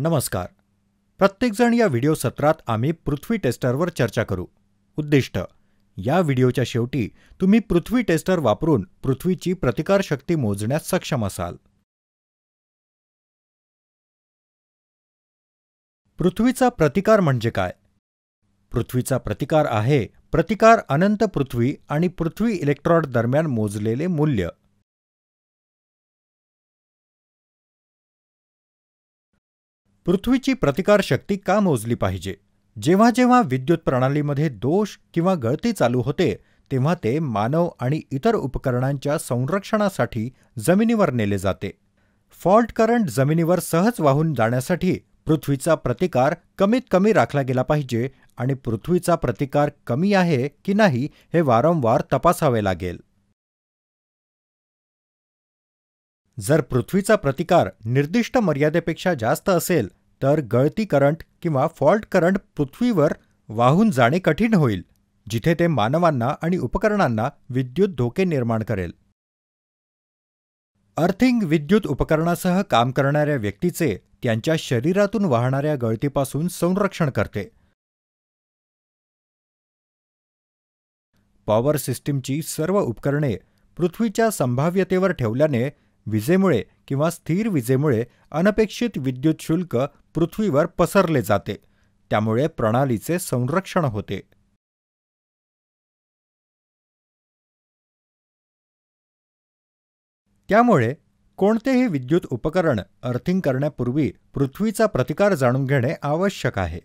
नमस्कार. प्रत्येकजण या व्हिडिओ सत्रात आम्ही पृथ्वी टेस्टरवर चर्चा करू. उद्दिष्ट: या व्हिडिओच्या शेवटी तुम्ही पृथ्वी टेस्टर वापरून पृथ्वीची प्रतिकारशक्ती मोजण्यास सक्षम असाल. पृथ्वीचा प्रतिकार म्हणजे काय? पृथ्वीचा प्रतिकार आहे प्रतिकार अनंत पृथ्वी आणि पृथ्वी इलेक्ट्रॉड दरम्यान मोजलेले मूल्य. पृथ्वीची प्रतिकारशक्ती का मोजली पाहिजे? जेव्हा जेव्हा विद्युत प्रणालीमध्ये दोष किंवा गळती चालू होते तेव्हा ते मानव आणि इतर उपकरणांच्या संरक्षणासाठी जमिनीवर नेले जाते. फॉल्ट करंट जमिनीवर सहज वाहून जाण्यासाठी पृथ्वीचा प्रतिकार कमीत कमी राखला गेला पाहिजे आणि पृथ्वीचा प्रतिकार कमी आहे की नाही हे वारंवार तपासावे लागेल. जर पृथ्वीचा प्रतिकार निर्दिष्ट मर्यादेपेक्षा जास्त असेल तर गळती करंट किंवा फॉल्ट करंट पृथ्वीवर वाहून जाणे कठीण होईल, जिथे ते मानवांना आणि उपकरणांना विद्युत धोके निर्माण करेल. अर्थिंग विद्युत उपकरणासह काम करणाऱ्या व्यक्तीचे त्यांच्या शरीरातून वाहणाऱ्या गळतीपासून संरक्षण करते. पॉवर सिस्टीमची सर्व उपकरणे पृथ्वीच्या संभाव्यतेवर ठेवल्याने विजेमुळे किंवा स्थिर विजेमुळे अनपेक्षित विद्युत शुल्क पृथ्वीवर पसरले जाते, त्यामुळे प्रणालीचे संरक्षण होते. त्यामुळे कोणतेही विद्युत उपकरण अर्थिंग करण्यापूर्वी पृथ्वीचा प्रतिकार जाणून घेणे आवश्यक आहे.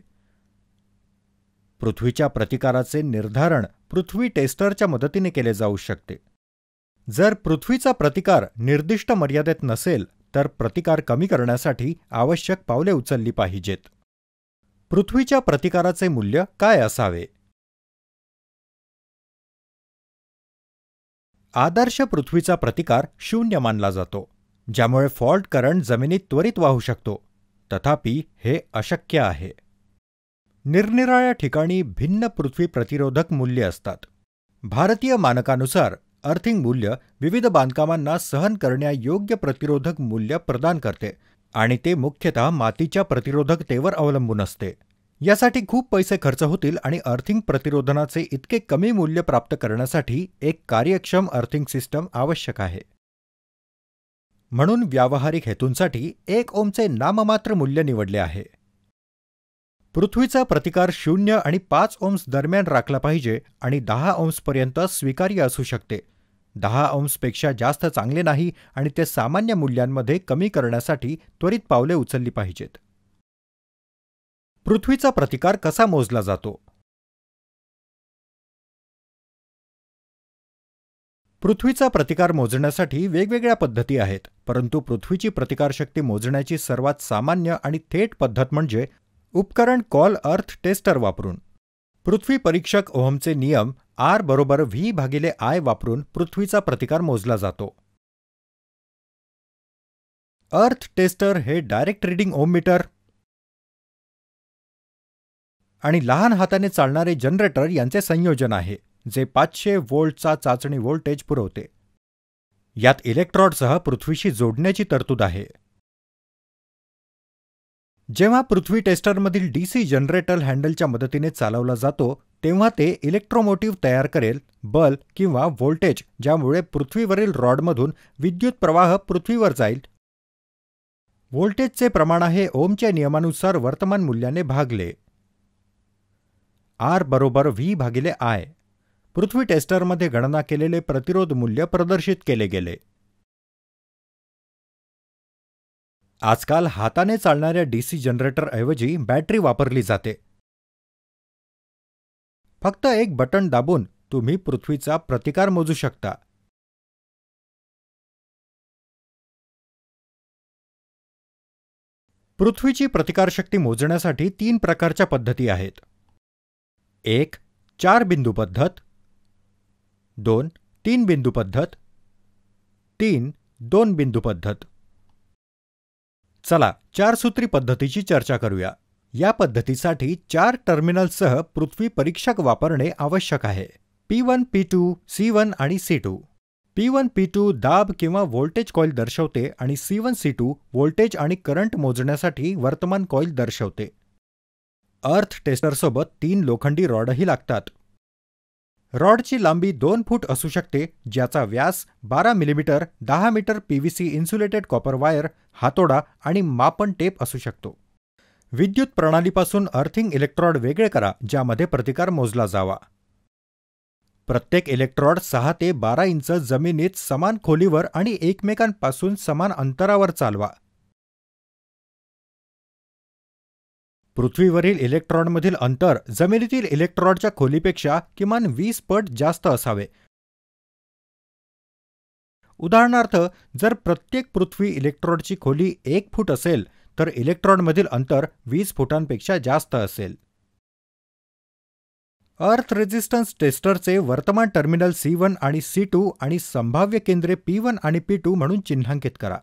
पृथ्वीच्या प्रतिकाराचे निर्धारण पृथ्वी टेस्टरच्या मदतीने केले जाऊ शकते. जर पृथ्वीचा प्रतिकार निर्दिष्ट मर्यादेत नसेल तर प्रतिकार कमी करण्यासाठी आवश्यक पावले उचलली पाहिजेत. पृथ्वीच्या प्रतिकाराचे मूल्य काय असावे? आदर्श पृथ्वीचा प्रतिकार 0 मानला जातो, ज्यामुळे फॉल्ट करंट जमिनीत त्वरित वाहू शकतो. तथापि हे अशक्य आहे. निरनिराळ्या ठिकाणी भिन्न पृथ्वी प्रतिरोधक मूल्ये असतात. भारतीय मानकानुसार अर्थिंग मूल्य विविध बांधकामांना सहन करण्यायोग्य प्रतिरोधक मूल्य प्रदान करते आणि ते मुख्यतः मातीच्या प्रतिरोधकतेवर अवलंबून असते. यासाठी खूप पैसे खर्च होतील आणि अर्थिंग प्रतिरोधनाचे इतके कमी मूल्य प्राप्त करण्यासाठी एक कार्यक्षम अर्थिंग सिस्टम आवश्यक आहे. म्हणून व्यावहारिक हेतूंसाठी 1 ओमचे नाममात्र मूल्य निवडले आहे. पृथ्वीचा प्रतिकार 0 आणि 5 ओम्स दरम्यान राखला पाहिजे आणि 10 ओम्सपर्यंत स्वीकार्य असू शकते. 10 ओम्सपेक्षा जास्त चांगले नाही आणि ते सामान्य मूल्यांमध्ये कमी करण्यासाठी त्वरित पावले उचलली पाहिजेत. पृथ्वीचा प्रतिकार कसा मोजला जातो? पृथ्वीचा प्रतिकार मोजण्यासाठी वेगवेगळ्या पद्धती आहेत, परंतु पृथ्वीची प्रतिकारशक्ती मोजण्याची सर्वात सामान्य आणि थेट पद्धत म्हणजे उपकरण कॉल अर्थ टेस्टर वापरून. पृथ्वी परीक्षक ओहमचे नियम R = V/I वापरून पृथ्वीचा प्रतिकार मोजला जातो. अर्थ टेस्टर हे डायरेक्ट रीडिंग ओहममीटर आणि लहान हाताने चालणारे जनरेटर यांचे संयोजन आहे, जे 500 व्होल्टचा चाचणी व्होल्टेज पुरवते. यात इलेक्ट्रॉडसह पृथ्वीशी जोडण्याची तरतूद आहे. जेव्हा पृथ्वी टेस्टरमधील DC जनरेटर हँडलच्या मदतीने चालवला जातो तेव्हा ते इलेक्ट्रोमोटिव्ह तयार करेल, बल किंवा व्होल्टेज, ज्यामुळे पृथ्वीवरील रॉडमधून विद्युत प्रवाह पृथ्वीवर जाईल. व्होल्टेजचे प्रमाण आहे ओमच्या नियमानुसार वर्तमान मूल्याने भागले. R = V/I. पृथ्वी टेस्टरमध्ये गणना केलेले प्रतिरोध मूल्य प्रदर्शित केले गेले. आजकाल हाताने चालणाऱ्या DC जनरेटरऐवजी बॅटरी वापरली जाते. फक्त एक बटण दाबून तुम्ही पृथ्वीचा प्रतिकार मोजू शकता. पृथ्वीची प्रतिकारशक्ती मोजण्यासाठी 3 प्रकारच्या पद्धती आहेत. 1. 4 बिंदू पद्धत, 2. 3 बिंदू पद्धत, 3. 2 बिंदू पद्धत. चला 4 सूत्री पद्धतीची चर्चा करूया. या पद्धतीसाठी 4 टर्मिनल्ससह पृथ्वी परीक्षक वापरणे आवश्यक आहे. P1, P2, C1 आणि C2. P1 P2 दाब किंवा व्होल्टेज कॉईल दर्शवते आणि C1 C2 व्होल्टेज आणि करंट मोजण्यासाठी वर्तमान कॉईल दर्शवते. अर्थ टेस्टरसोबत 3 लोखंडी रॉडही लागतात. रॉडची लांबी 2 फूट असू शकते, ज्याचा व्यास 12 millimetre, 10 metre PVC insulated copper wire, हातोडा आणि मापन टेप असू शकतो. विद्युत प्रणालीपासून अर्थिंग इलेक्ट्रॉड वेगळे करा, ज्यामध्ये प्रतिकार मोजला जावा. प्रत्येक इलेक्ट्रॉड 6 ते 12 इंच जमिनीत समान खोलीवर आणि एकमेकांपासून समान अंतरावर चालवा. पृथ्वीवरील इलेक्ट्रॉडमधील अंतर जमिनीतील इलेक्ट्रॉडच्या खोलीपेक्षा किमान 20 पट जास्त असावे. उदाहरणार्थ, जर प्रत्येक पृथ्वी इलेक्ट्रॉडची खोली 1 फूट असेल, तर इलेक्ट्रॉडमधील अंतर 20 फुटांपेक्षा जास्त असेल. अर्थ रेझिस्टन्स टेस्टरचे वर्तमान टर्मिनल C1 आणि C2 आणि संभाव्य केंद्रे P1 आणि P2 म्हणून चिन्हांकित करा.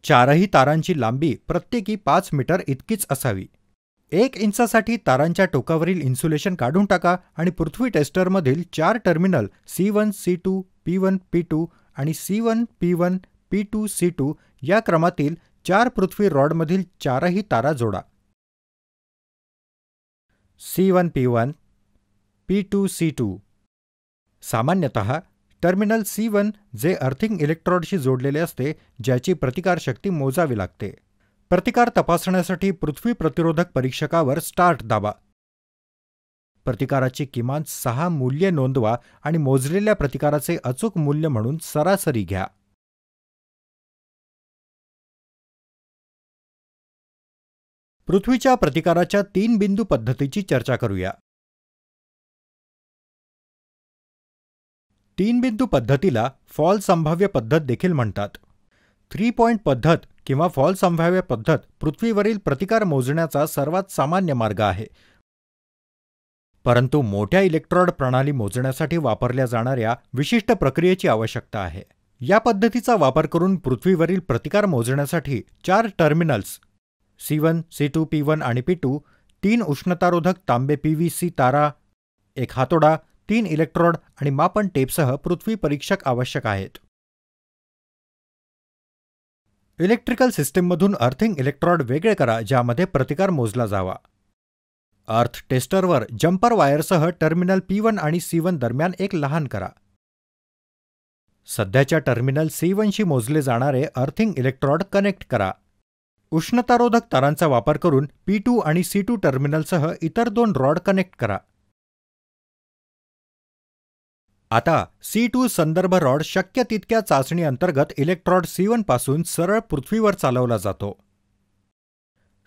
चारही तारांची लांबी प्रत्येकी 5 मीटर इतकीच असावी. 1 इंचासाठी तारांच्या टोकावरील इन्सुलेशन काढून टाका आणि पृथ्वी टेस्टरमधील 4 terminal C1 C2 P1 P2 आणि C1 P1 P2 C2 या क्रमातील 4 पृथ्वी रॉडमधील चारही तारा जोडा. C1 P1 P2 C2. सामान्यतः टर्मिनल C1 जे अर्थिंग इलेक्ट्रॉडशी जोडलेले असते, ज्याची प्रतिकारशक्ती मोजावी लागते. प्रतिकार तपासण्यासाठी पृथ्वी प्रतिरोधक परीक्षकावर स्टार्ट दाबा. प्रतिकाराची किमान 6 मूल्ये नोंदवा आणि मोजलेल्या प्रतिकाराचे अचूक मूल्य म्हणून सरासरी घ्या. पृथ्वीच्या प्रतिकाराच्या 3 बिंदू पद्धतीची चर्चा करूया. 3 बिंदू पद्धतीला फॉल संभाव्य पद्धत देखील म्हणतात. 3 पॉइंट पद्धत किंवा फॉल संभाव्य पद्धत पृथ्वीवरील प्रतिकार मोजण्याचा सर्वात सामान्य मार्ग आहे. परंतु मोठ्या इलेक्ट्रॉड प्रणाली मोजण्यासाठी वापरल्या जाणाऱ्या विशिष्ट प्रक्रियेची आवश्यकता आहे. या पद्धतीचा वापर करून पृथ्वीवरील प्रतिकार मोजण्यासाठी 4 टर्मिनल्स C1, C2, P1 आणि P2, 3 उष्णतारोधक तांबे PVC तारा, 1 हातोडा, 3 इलेक्ट्रोड आणि मापन टेपसह पृथ्वी परीक्षक आवश्यक आहेत. इलेक्ट्रिकल सिस्टीममधून अर्थिंग इलेक्ट्रॉड वेगळे करा, ज्यामध्ये प्रतिकार मोजला जावा. अर्थ टेस्टरवर जम्पर वायरसह टर्मिनल P1 आणि C1 दरम्यान एक लहान करा. सध्याच्या टर्मिनल C1 शी मोजले जाणारे अर्थिंग इलेक्ट्रॉड कनेक्ट करा. उष्णतारोधक तारांचा वापर करून P2 आणि C2 टर्मिनलसह इतर 2 रॉड कनेक्ट करा. आता C2 संदर्भ रॉड शक्य तितक्या चाचणी अंतर्गत इलेक्ट्रॉड C1 पासून सरळ पृथ्वीवर चालवला जातो.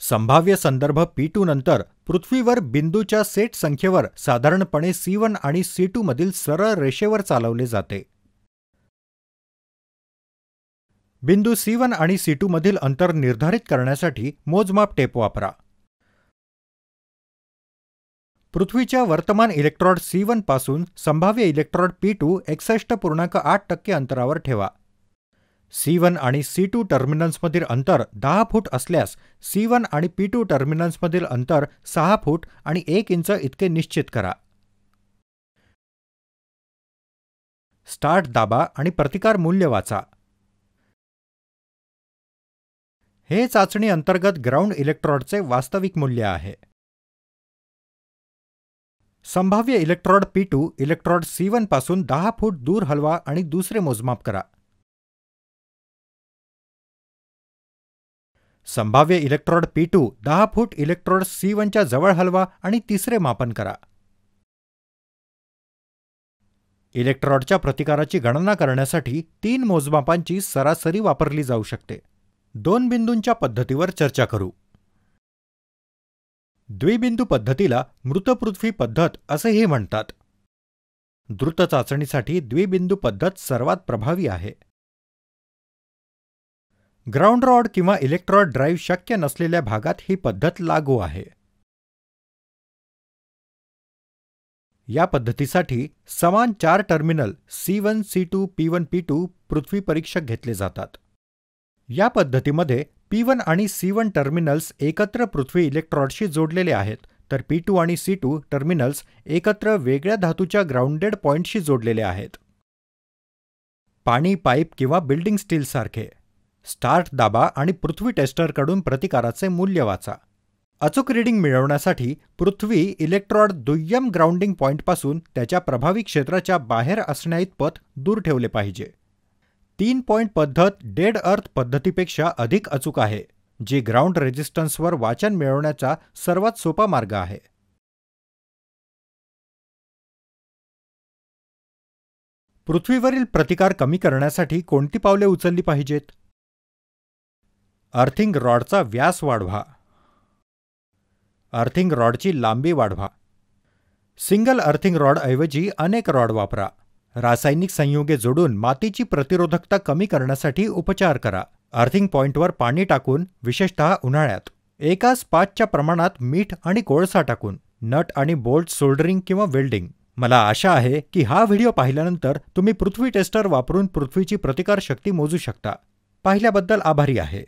संभाव्य संदर्भ P2 नंतर पृथ्वीवर बिंदूच्या सेट संख्येवर साधारणपणे C1 आणि C2 मधील सरळ रेषेवर चालवले जाते. बिंदू C1 आणि C2 मधील अंतर निर्धारित करण्यासाठी मोजमाप टेप वापरा. पृथ्वीच्या वर्तमान इलेक्ट्रॉड C1 पासून संभाव्य इलेक्ट्रॉड P2 61.8% अंतरावर ठेवा. C1 आणि C2 टर्मिनल्समधील अंतर 10 फूट असल्यास C1 आणि P2 टर्मिनल्समधील अंतर 6 फूट आणि 1 इंच इतके निश्चित करा. स्टार्ट दाबा आणि प्रतिकार मूल्य वाचा. हे चाचणी अंतर्गत ग्राउंड इलेक्ट्रॉडचे वास्तविक मूल्य आहे. संभाव्य इलेक्ट्रॉड P2 इलेक्ट्रॉड C1 पासून 10 फूट दूर हलवा आणि दुसरे मोजमाप करा. संभाव्य इलेक्ट्रॉड P2 10 फूट इलेक्ट्रॉड C1 च्या जवळ हलवा आणि तिसरे मापन करा. इलेक्ट्रॉडच्या प्रतिकाराची गणना करण्यासाठी 3 मोजमापांची सरासरी वापरली जाऊ शकते. 2 बिंदूंच्या पद्धतीवर चर्चा करू. द्विबिंदू पद्धतीला मृत पृथ्वी पद्धत असेही म्हणतात. द्रुत चाचणीसाठी द्विबिंदू पद्धत सर्वात प्रभावी आहे. ग्राउंड रॉड किंवा इलेक्ट्रॉड ड्राईव्ह शक्य नसलेल्या भागात ही पद्धत लागू आहे. या पद्धतीसाठी समान 4 terminal C1, C2, P1, P2 पृथ्वी परीक्षक घेतले जातात. या पद्धतीमध्ये P1 आणि C1 टर्मिनल्स एकत्र पृथ्वी इलेक्ट्रॉडशी जोडलेले आहेत, तर P2 आणि C2 टर्मिनल्स एकत्र वेगळ्या धातूच्या ग्राउंडेड पॉइंटशी जोडलेले आहेत. पाणी पाईप किंवा बिल्डिंग स्टीलसारखे. स्टार्ट दाबा आणि पृथ्वी टेस्टरकडून प्रतिकाराचे मूल्य वाचा. अचूक रीडिंग मिळवण्यासाठी पृथ्वी इलेक्ट्रॉड दुय्यम ग्राउंडिंग पॉइंटपासून त्याच्या प्रभावी क्षेत्राच्या बाहेर असण्याइतपत दूर ठेवले पाहिजे. 3 पॉइंट पद्धत डेड अर्थ पद्धतीपेक्षा अधिक अचूक आहे, जी ग्राउंड रेझिस्टन्सवर वाचन मिळवण्याचा सर्वात सोपा मार्ग आहे. पृथ्वीवरील प्रतिकार कमी करण्यासाठी कोणती पावले उचलली पाहिजेत? अर्थिंग रॉडचा व्यास वाढवा. अर्थिंग रॉडची लांबी वाढवा. सिंगल अर्थिंग रॉडऐवजी अनेक रॉड वापरा. रासायनिक संयुगे जोडून मातीची प्रतिरोधकता कमी करण्यासाठी उपचार करा. अर्थिंग पॉइंटवर पाणी टाकून, विशेषतः उन्हाळ्यात. एकाच 5च्या प्रमाणात मीठ आणि कोळसा टाकून. नट आणि बोल्ट सोल्डरिंग किंवा वेल्डिंग. मला आशा आहे की हा व्हिडिओ पाहिल्यानंतर तुम्ही पृथ्वी टेस्टर वापरून पृथ्वीची प्रतिकारशक्ती मोजू शकता. पाहिल्याबद्दल आभारी आहे.